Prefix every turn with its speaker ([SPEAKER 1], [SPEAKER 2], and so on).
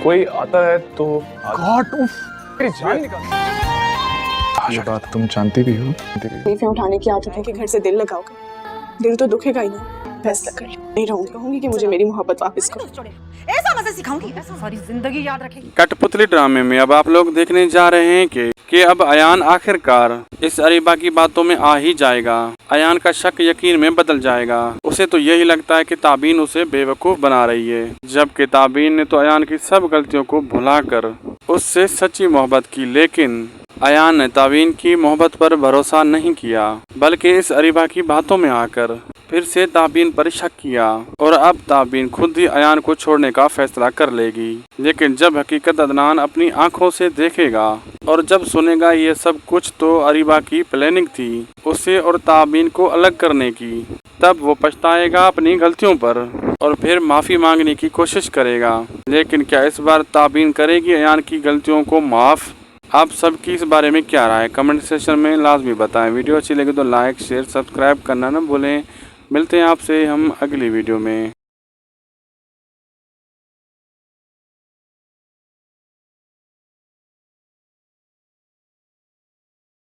[SPEAKER 1] कोई आता है तो गॉड उफ मेरी जान निकाल। ये बात तुम जानती भी हो?
[SPEAKER 2] तकलीफें उठाने की आदत है कि घर से दिल लगाओगे, दिल तो दुखेगा ही ना। फैसला कर लिया, नहीं रहूंगी, कहूंगी कि मुझे मेरी मोहब्बत वापस करो।
[SPEAKER 3] ऐसा मजे सिखाऊंगी, सारी जिंदगी याद रखेगी।
[SPEAKER 4] कठपुतली ड्रामे में अब आप लोग देखने जा रहे हैं कि अब अयान आखिरकार इस अरीबा की बातों में आ ही जाएगा। अयान का शक यकीन में बदल जाएगा। उसे तो यही लगता है कि ताबीन उसे बेवकूफ बना रही है, जबकि ताबीन ने तो अयान की सब गलतियों को भुलाकर उससे सच्ची मोहब्बत की। लेकिन अयान ने ताबीन की मोहब्बत पर भरोसा नहीं किया, बल्कि इस अरीबा की बातों में आकर फिर से ताबीन पर शक किया। और अब ताबीन खुद ही अयान को छोड़ने का फैसला कर लेगी। लेकिन जब हकीकत अदनान अपनी आंखों से देखेगा और जब सुनेगा ये सब कुछ तो अरीबा की प्लानिंग थी उसे और ताबीन को अलग करने की, तब वो पछताएगा अपनी गलतियों पर और फिर माफ़ी मांगने की कोशिश करेगा। लेकिन क्या इस बार ताबीन करेगी अयान की गलतियों को माफ़? आप सबकी इस बारे में क्या राय है कमेंट सेक्शन में लाजमी बताएं। वीडियो अच्छी लगे तो लाइक शेयर सब्सक्राइब करना न भूलें। मिलते हैं आपसे हम अगली वीडियो में।